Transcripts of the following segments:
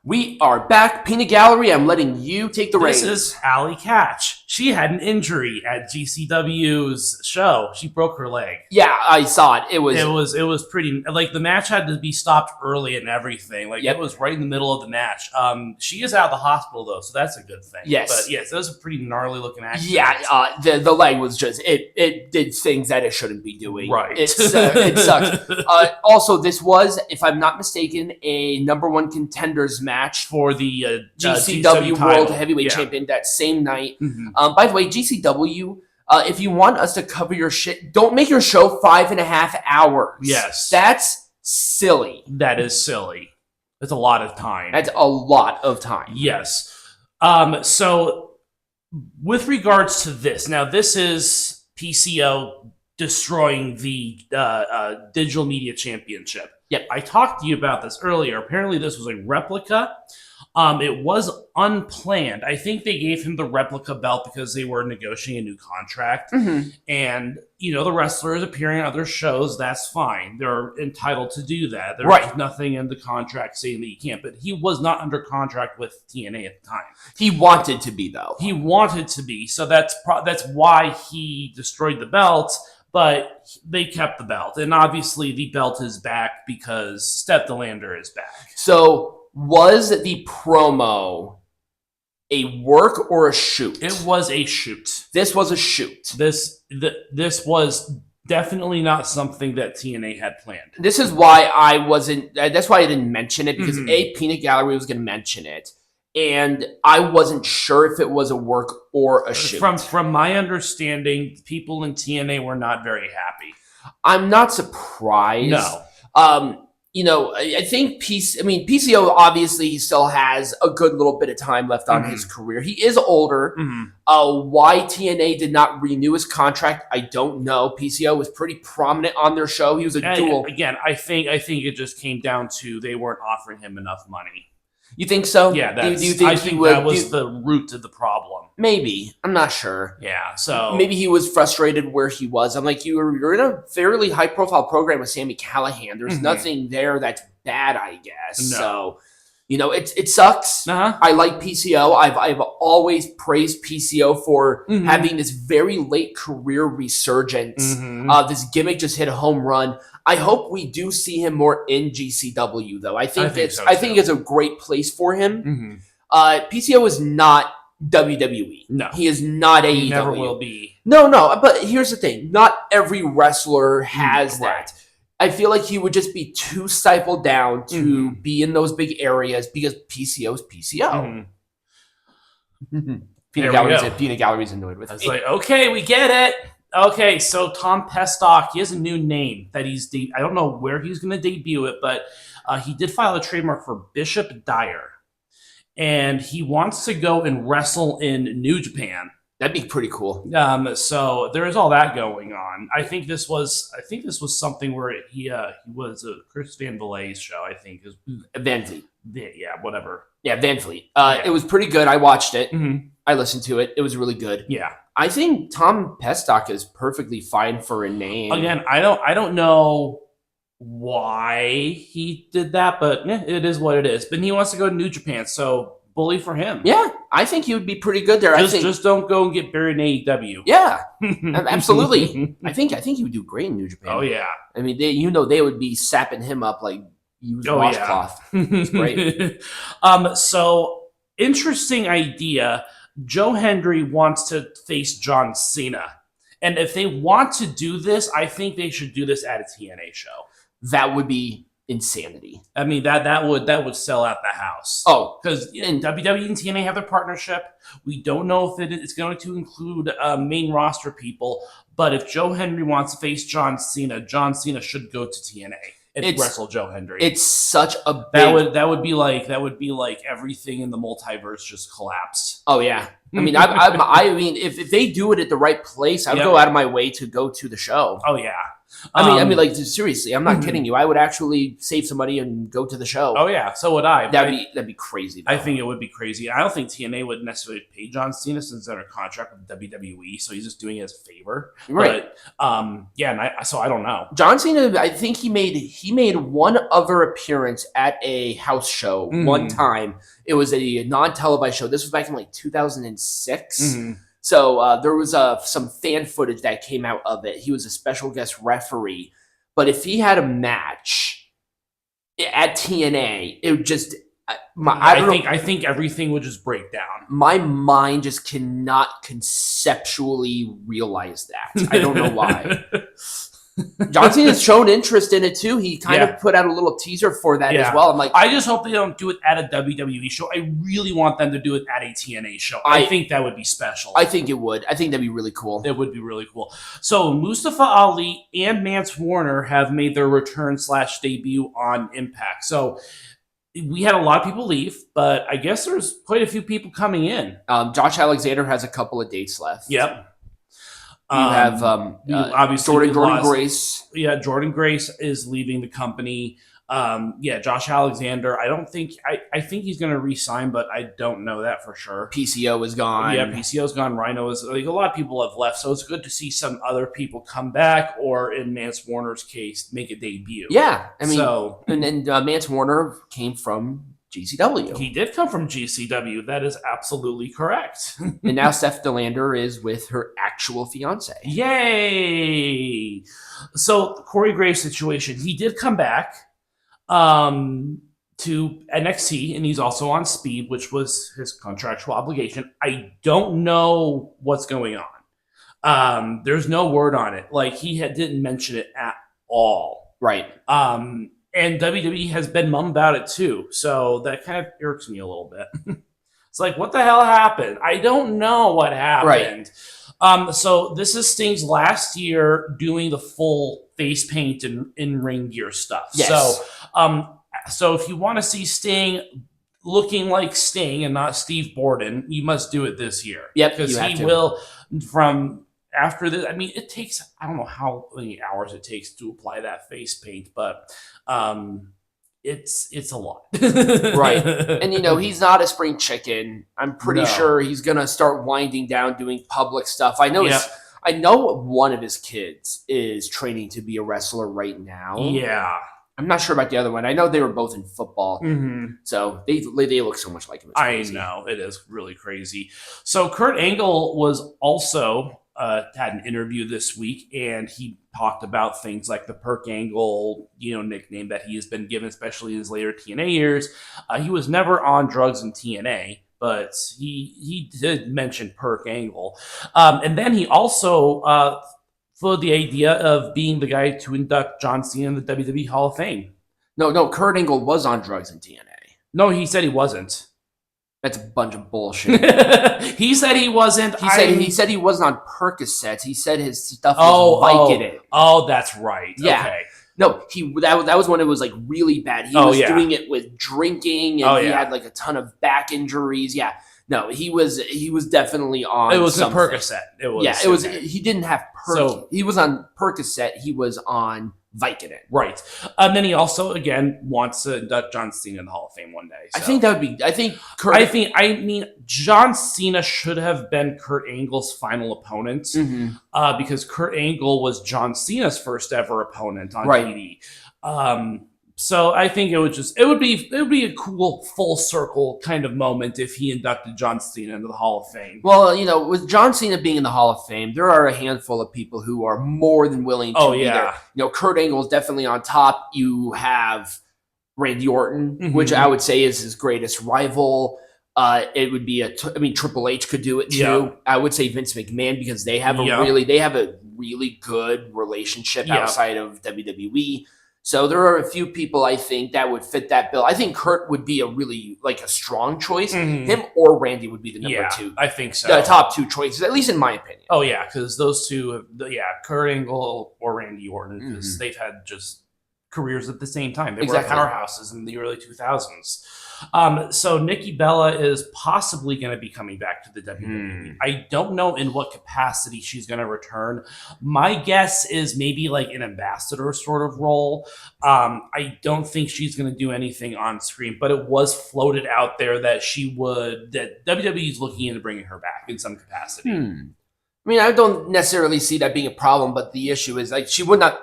We are back. Peanut Gallery, I'm letting you take the reins. This is Allie Catch. She had an injury at GCW's show. She broke her leg. Yeah, I saw it. It was pretty, like, the match had to be stopped early and everything. Like, Yep. It was right in the middle of the match. She is out of the hospital, though, so that's a good thing. Yes. But, yes, it was a pretty gnarly looking accident. Yeah, the leg was just, it did things that it shouldn't be doing. Right. It sucks. Also, this was, if I'm not mistaken, a #1 contenders match For the GCW World title. Heavyweight Yeah. Champion that same night. Mhm. By the way, GCW, if you want us to cover your shit, don't make your show 5.5 hours. Yes. That's silly. That is silly. That's a lot of time. That's a lot of time. Yes. So with regards to this, now this is PCO destroying the Digital Media Championship. Yep. I talked to you about this earlier. Apparently this was a replica. It was unplanned. I think they gave him the replica belt because they were negotiating a new contract. Mm-hmm. And, the wrestler is appearing on other shows. That's fine. They're entitled to do that. There's Right. nothing in the contract saying that you can't. But he was not under contract with TNA at the time. He wanted to be, though. He wanted to be. So that's why he destroyed the belt. But they kept the belt. And obviously the belt is back because Steph DeLander is back. So, was the promo a work or a shoot? It was a shoot. This was a shoot. This was definitely not something that TNA had planned. This is why I wasn't. That's why I didn't mention it, because Mhm. Peanut Gallery was going to mention it, and I wasn't sure if it was a work or a shoot. From my understanding, people in TNA were not very happy. I'm not surprised. No. I think PCO, obviously he still has a good little bit of time left on his career. He is older. Why TNA did not renew his contract, I don't know. PCO was pretty prominent on their show. He was a dual. Again, I think it just came down to they weren't offering him enough money. You think so? Yeah, do you think I think that was the root of the problem. Maybe. I'm not sure. Yeah, so Maybe he was frustrated where he was. I'm like, you're in a fairly high-profile program with Sami Callihan. There's nothing there that's bad, I guess. No. So, it sucks. Uh-huh. I like PCO. I've always praised PCO for having this very late career resurgence. This gimmick just hit a home run. I hope we do see him more in GCW, though. I think it's a great place for him. PCO is not WWE. No. He is not AEW. He never will be. No, but here's the thing. Not every wrestler has that. Right. I feel like he would just be too stifled down to be in those big areas because PCO is PCO. Peanut Gallery's annoyed with It's like, okay, we get it. Okay, so Tom Pestock, he has a new name that I don't know where he's going to debut it, but he did file a trademark for Bishop Dyer. And he wants to go and wrestle in New Japan. That'd be pretty cool. So there is all that going on. I think this was something where he was a Chris Van Vliet's show. I think is Van Vliet. Yeah, whatever. Yeah, Van Vliet. It was pretty good. I watched it. Mm-hmm. I listened to it. It was really good. Yeah. I think Tom Pestock is perfectly fine for a name. Again, I don't know why he did that, but it is what it is. But he wants to go to New Japan, so bully for him. Yeah, I think he would be pretty good there. Just don't go and get buried in AEW. Yeah, absolutely. I think he would do great in New Japan. Oh yeah. I mean, they would be sapping him up like used washcloth. It's great. So interesting idea. Joe Hendry wants to face John Cena, and if they want to do this, I think they should do this at a TNA show. That would be insanity. I mean, that would sell out the house. Oh, because in WWE and TNA have their partnership. We don't know if it's going to include main roster people, but if Joe Hendry wants to face John Cena should go to TNA and wrestle Joe Hendry. It's such a big... that would be like everything in the multiverse just collapsed. Oh yeah. I mean, I mean, if they do it at the right place, I would go out of my way to go to the show. Oh yeah. I mean, like seriously, I'm not kidding you. I would actually save some money and go to the show. Oh yeah, so would I. That'd be crazy. Though. I think it would be crazy. I don't think TNA would necessarily pay John Cena since they're under contract with WWE, so he's just doing it as a favor. Right. But yeah, so I don't know. John Cena, I think he made one other appearance at a house show one time. It was a non-televised show. This was back in like 2006. So there was some fan footage that came out of it. He was a special guest referee. But if he had a match at TNA, it would just... I think everything would just break down. My mind just cannot conceptually realize that. I don't know why. John Cena's shown interest in it too. He kind of put out a little teaser for that as well. I'm like, I just hope they don't do it at a WWE show. I really want them to do it at a TNA show. I think that would be special. I think it would. I think that'd be really cool. It would be really cool. So Mustafa Ali and Mance Warner have made their return/debut on Impact. So we had a lot of people leave, but I guess there's quite a few people coming in. Josh Alexander has a couple of dates left. Yep. You have obviously Jordan Grace. Yeah, Jordan Grace is leaving the company. Josh Alexander. I think he's going to re-sign, but I don't know that for sure. PCO is gone. Yeah, PCO's gone. Rhino is like a lot of people have left, so it's good to see some other people come back, or in Mance Warner's case, make a debut. Yeah, I mean, and Mance Warner came from GCW. He did come from GCW. That is absolutely correct. And now Steph DeLander is with her actual fiance. Yay! So the Corey Graves situation, he did come back to NXT, and he's also on Speed, which was his contractual obligation. I don't know what's going on. There's no word on it. Like, didn't mention it at all. Right. And WWE has been mum about it too, so that kind of irks me a little bit. It's like, what the hell happened? I don't know what happened. Right. So this is Sting's last year doing the full face paint and in-ring gear stuff. Yes. So if you want to see Sting looking like Sting and not Steve Borden, you must do it this year. Yep, because he will from after this. I mean, it takes, I don't know how many hours it takes to apply that face paint, but it's a lot. Right. And he's not a spring chicken. I'm pretty sure he's gonna start winding down doing public stuff. I know one of his kids is training to be a wrestler right now. Yeah. I'm not sure about the other one. I know they were both in football. So they look so much like him. I know. It is really crazy. So Kurt Angle was also had an interview this week, and he talked about things like the Perk Angle, nickname that he has been given, especially in his later TNA years. He was never on drugs in TNA, but he did mention Perk Angle. And then he also floated the idea of being the guy to induct John Cena in the WWE Hall of Fame. No, Kurt Angle was on drugs in TNA. No, he said he wasn't. That's a bunch of bullshit. He said he wasn't. He said he wasn't on Percocets. He said his stuff was Vicodin. Oh, that's right. Yeah. Okay. No, that was when it was like really bad. He was doing it with drinking, and he had like a ton of back injuries. Yeah. No, he was definitely on. It was something. a Percocet. It was. Yeah, it was. He didn't have he was on Percocet. He was on Vicodin. Right. And then he also again wants to induct John Cena in the Hall of Fame one day. So. I think that would be. I mean, John Cena should have been Kurt Angle's final opponent because Kurt Angle was John Cena's first ever opponent on TV. So I think it would be a cool full circle kind of moment if he inducted John Cena into the Hall of Fame. Well, with John Cena being in the Hall of Fame, there are a handful of people who are more than willing to be there. Kurt Angle is definitely on top. You have Randy Orton, which I would say is his greatest rival. It would be Triple H could do it too. Yeah. I would say Vince McMahon because they have a really good relationship outside of WWE. So there are a few people I think that would fit that bill. I think Kurt would be a really a strong choice. Him or Randy would be the number two. I think so. The top two choices, at least in my opinion. Oh yeah, because those two, Kurt Angle or Randy Orton, because they've had just careers at the same time. They were powerhouses in the early 2000s. So Nikki Bella is possibly going to be coming back to the WWE. I don't know in what capacity she's going to return. My guess is maybe like an ambassador sort of role. I don't think she's going to do anything on screen, but it was floated out there that that WWE is looking into bringing her back in some capacity. I mean, I don't necessarily see that being a problem, but the issue is like she would not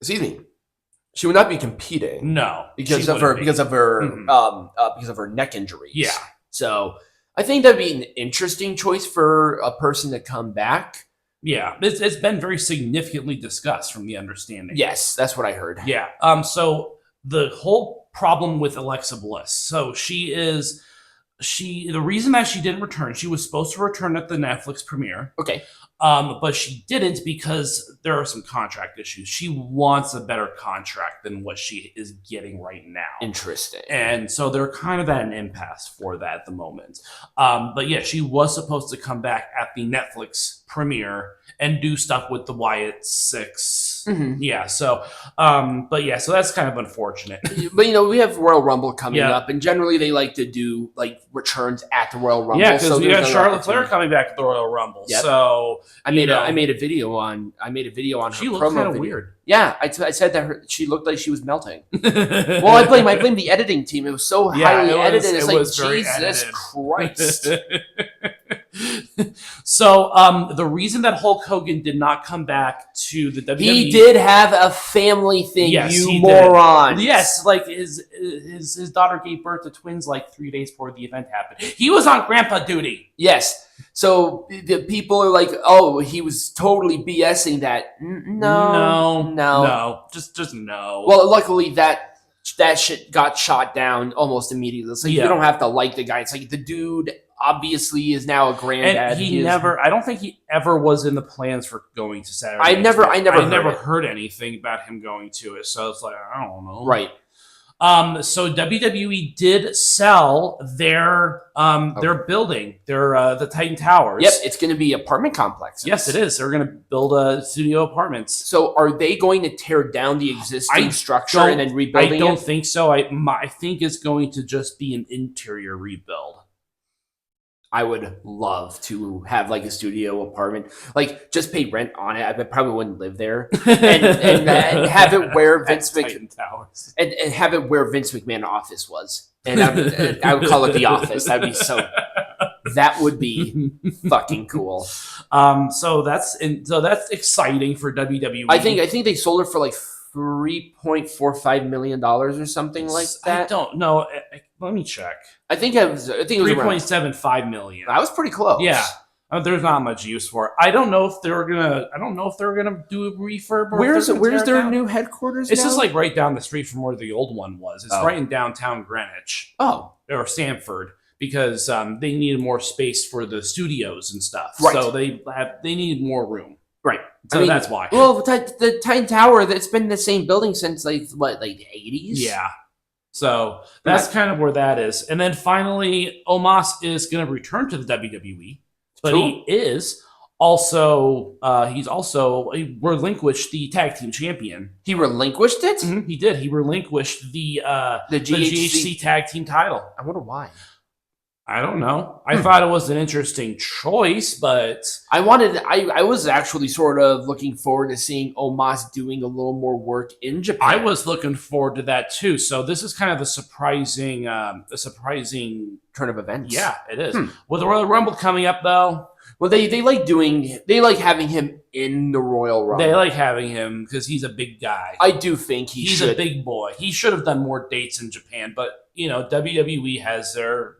be competing. No, because of her neck injuries. Yeah. So I think that'd be an interesting choice for a person to come back. Yeah, it's been very significantly discussed from the understanding. Yes, that's what I heard. Yeah. So the whole problem with Alexa Bliss. So the reason that she didn't return, she was supposed to return at the Netflix premiere. Okay. But she didn't because there are some contract issues. She wants a better contract than what she is getting right now. Interesting. And so they're kind of at an impasse for that at the moment. But yeah, she was supposed to come back at the Netflix premiere and do stuff with the Wyatt Six. Yeah. So, so that's kind of unfortunate. But we have Royal Rumble coming up, and generally they like to do like returns at the Royal Rumble. Yeah, because we got Charlotte Flair coming back at the Royal Rumble. Yep. So I made a video on her. She looked kind of weird. Yeah, I said that she looked like she was melting. Well, I blame the editing team. It was so highly edited. It's like Jesus Christ. So the reason that Hulk Hogan did not come back to the WWE, he did have a family thing. Yes, you moron. Yes, like his daughter gave birth to twins like 3 days before the event happened. He was on grandpa duty. Yes. So the people are like, "Oh, he was totally BSing that." No. Just no. Well, luckily that shit got shot down almost immediately. It's like you don't have to like the guy. It's like the dude obviously is now a granddad. And I don't think he ever was in the plans for going to Saturday. I never heard anything about him going to it. So it's like, I don't know. Right. So WWE did sell their building, the Titan Towers. Yep, it's going to be apartment complexes. Yes, it is. They're going to build studio apartments. So are they going to tear down the existing structure and then rebuilding it? I don't think so. I think it's going to just be an interior rebuild. I would love to have like a studio apartment, like just pay rent on it. I probably wouldn't live there, and have it where Vince and have it where Vince McMahon's office was, and I would call it the office. That would be fucking cool. So that's exciting for WWE. I think they sold it for like $3.45 million or something like that. I don't know. Let me check. I think it was 3.75 million. That was pretty close. Yeah. There's not much use for it. I don't know if they're gonna do a refurb. Where's their new headquarters? It's just like right down the street from where the old one was. It's right in downtown Greenwich. Oh, or Stamford, because they needed more space for the studios and stuff. Right. So they needed more room. Right. So that's why. Well, the Titan Tower, that's been the same building since like the 80s. Yeah. So that's kind of where that is. And then finally, Omos is going to return to the WWE, but he relinquished the tag team champion. He relinquished it? Mm-hmm, he did. He relinquished the GHC tag team title. I wonder why. I don't know. I thought it was an interesting choice, but I was actually sort of looking forward to seeing Omos doing a little more work in Japan. I was looking forward to that too. So this is kind of a surprising turn of events. Yeah, it is. With the Royal Rumble coming up, though, well, they like having him in the Royal Rumble. They like having him because he's a big guy. I do think he's a big boy. He should have done more dates in Japan, but WWE has their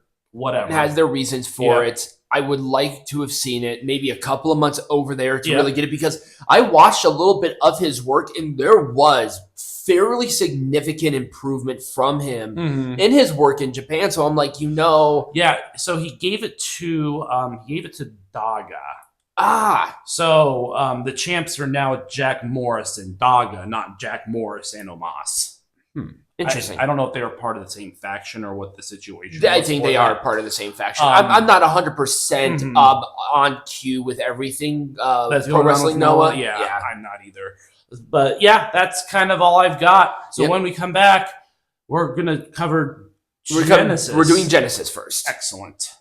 reasons for it. I would like to have seen it maybe a couple of months over there to really get it, because I watched a little bit of his work and there was fairly significant improvement from him in his work in Japan. So I'm like, yeah. So he gave it to Daga. So the champs are now Jack Morris and Daga, not Jack Morris and Omos. Interesting. I don't know if they were part of the same faction or what the situation. I think they are part of the same faction. I'm not 100% on cue with everything. Pro Wrestling Noah. Yeah, I'm not either. But yeah, that's kind of all I've got. So when we come back, we're gonna cover We're doing Genesis first. Excellent.